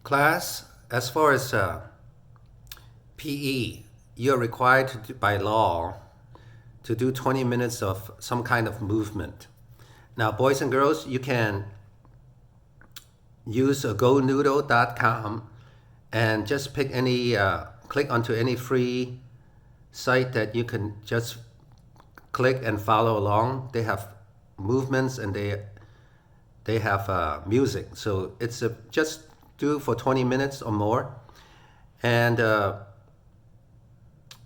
Class, as far as PE, you're required to by law to do 20 minutes of some kind of movement. Now, boys and girls, you can use gonoodle.com and just pick any, click onto any free site that you can just click and follow along. They have movements and they have music. So it's just do for 20 minutes or more. And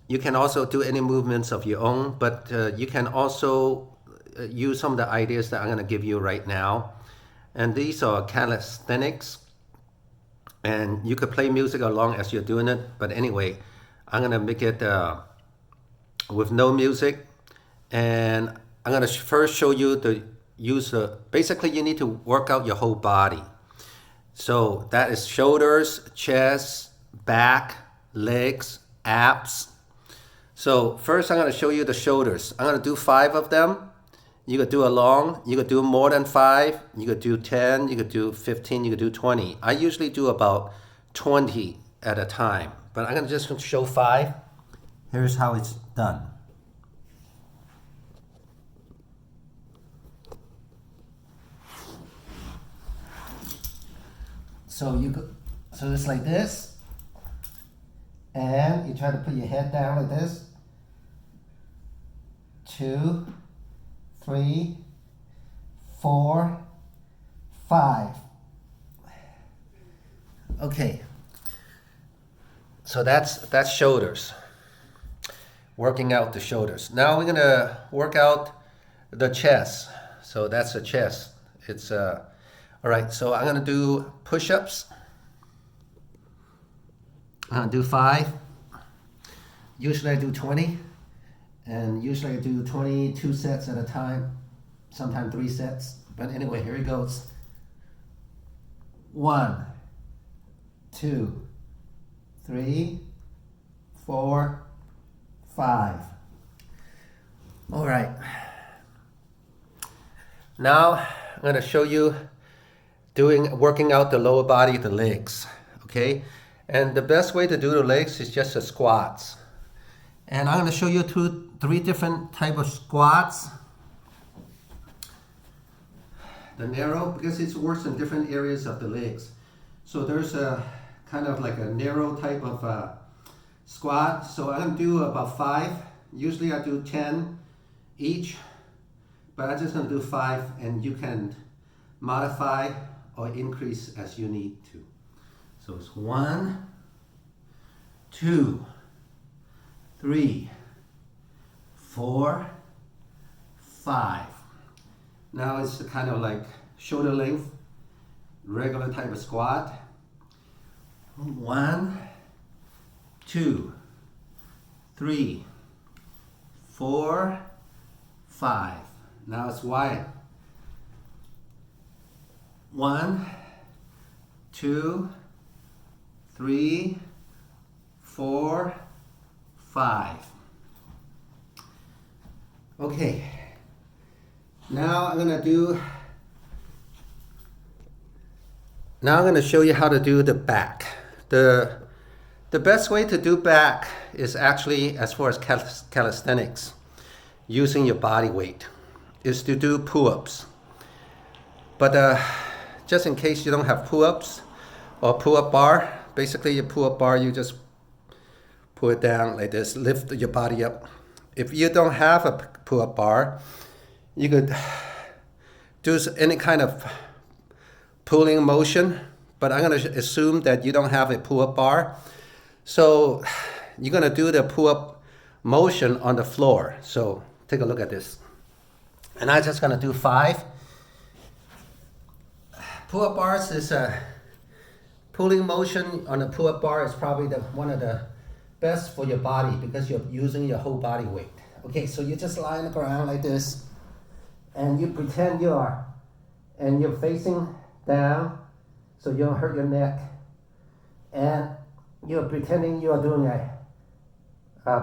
you can also do any movements of your own, but you can also use some of the ideas that I'm going to give you right now. And these are calisthenics. And you could play music along as you're doing it. But anyway, I'm going to make it with no music. And I'm going to first show you the use. Basically, you need to work out your whole body. So that is shoulders, chest, back, legs, abs. So first I'm going to show you the shoulders. I'm going to do 5 of them. You could do along, you could do more than 5, you could do 10, you could do 15, you could do 20. I usually do about 20 at a time, but I'm going to just show 5. Here's how it's done. So it's like this, and you try to put your head down like this. 2, 3, 4, 5. Okay. So that's shoulders. Working out the shoulders. Now we're gonna work out the chest. So that's the chest. It's all right. So I'm gonna do push-ups. I'm gonna do 5. Usually I do 20. And usually I do 22 sets at a time, sometimes 3 sets. But anyway, here it goes. 1, 2, 3, 4, 5. All right. Now I'm going to show you working out the lower body, the legs. Okay? And the best way to do the legs is just the squats. And I'm going to show you 3 different type of squats. The narrow, because it works in different areas of the legs. So there's a kind of like a narrow type of squat. So I'm going to do about 5. Usually I do 10 each, but I'm just going to do 5, and you can modify or increase as you need to. So it's 1, 2, 3, 4, 5. Now it's kind of like shoulder length, regular type of squat. 1, 2, 3, 4, 5. Now it's wide. 1, 2, 3, 4, 5. Okay. Now I'm going to show you how to do the back. The best way to do back is actually, as far as calisthenics, using your body weight, is to do pull-ups. But just in case you don't have pull-ups or pull-up bar, basically your pull-up bar, you just pull it down like this, lift your body up. If you don't have a pull-up bar, you could do any kind of pulling motion, but I'm going to assume that you don't have a pull-up bar. So you're going to do the pull-up motion on the floor. So take a look at this. And I'm just going to do 5. Pull-up bars is a pulling motion on the pull-up bar is probably one of the best for your body because you're using your whole body weight. Okay, so you just lie on the ground like this, and you pretend you're facing down so you don't hurt your neck, and you're pretending you're doing a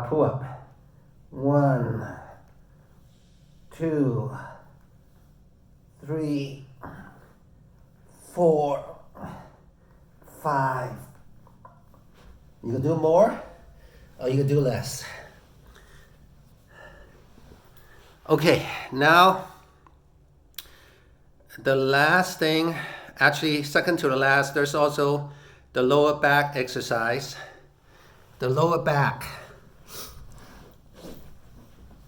pull-up. 1, 2, 3, 4, 5. You can do more or you can do less. Okay, now the last thing, actually second to the last, there's also the lower back exercise. The lower back.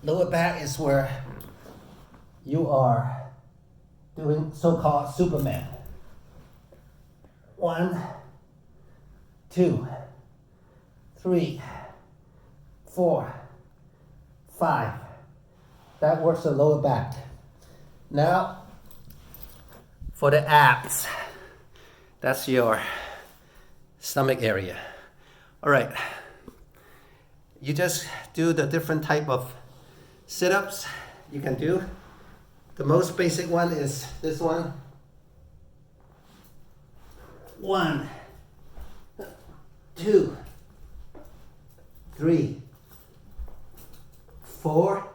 Lower back is where you are doing so-called Superman. 1, 2, 3, 4, 5. That works the lower back. Now, for the abs, that's your stomach area. All right, you just do the different type of sit-ups you can do. The most basic one is this one. 1, 2, 3, 4,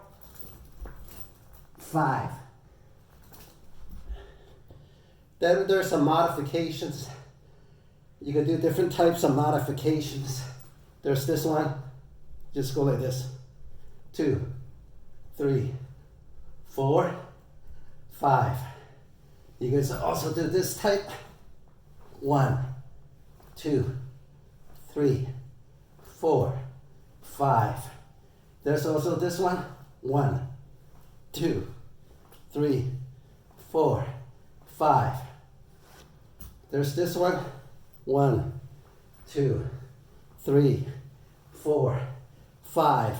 5. Then there's some modifications. You can do different types of modifications. There's this one. Just go like this. 2, 3, 4, 5. You can also do this type. 1, 2, 3, 4, 5. There's also this one. 1, 2, 3, 4, 5. There's this one. 1, 2, 3, 4, 5.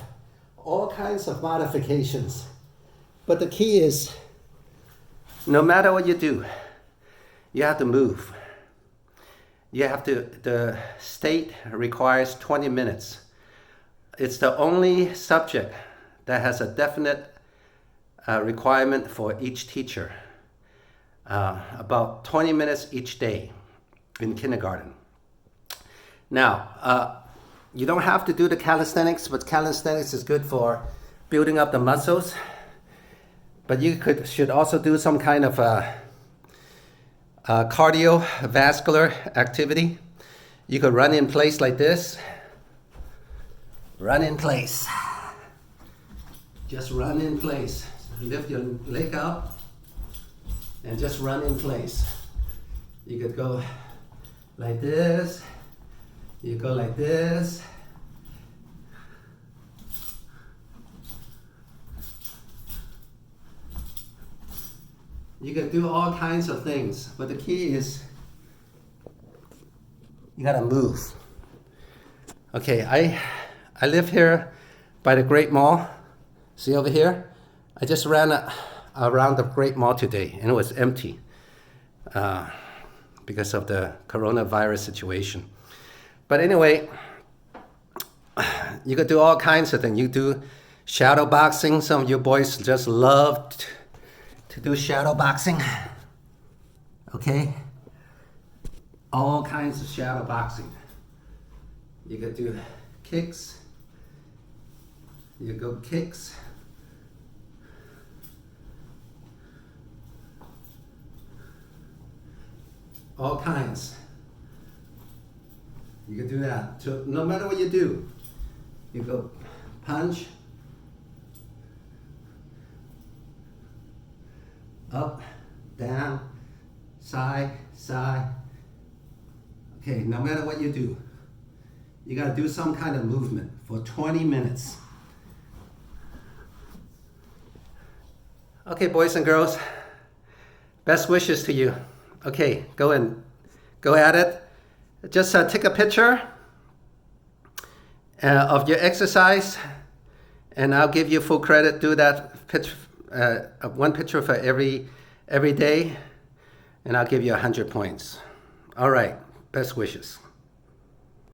All kinds of modifications. But the key is, no matter what you do, you have to move. The state requires 20 minutes. It's the only subject that has a definite requirement for each teacher. About 20 minutes each day in kindergarten. Now, you don't have to do the calisthenics, but calisthenics is good for building up the muscles. But you should also do some kind of cardiovascular activity. You could run in place like this. Run in place. Just run in place. Lift your leg up and just run in place. You could go like this. You go like this. You can do all kinds of things, but the key is you gotta move. Okay, I live here by the Great Mall. See over here? I just ran around the Great Mall today and it was empty because of the coronavirus situation. But anyway, you could do all kinds of things. You do shadow boxing. Some of you boys just loved to do shadow boxing. Okay? All kinds of shadow boxing. You could do kicks. You go kicks. All kinds. You can do that. So no matter what you do, you go punch, up, down, side, side. Okay, no matter what you do, you gotta do some kind of movement for 20 minutes. Okay, boys and girls, best wishes to you. Okay, go at it. Just take a picture of your exercise, and I'll give you full credit. Do that picture, one picture for every day, and I'll give you 100 points. All right, best wishes.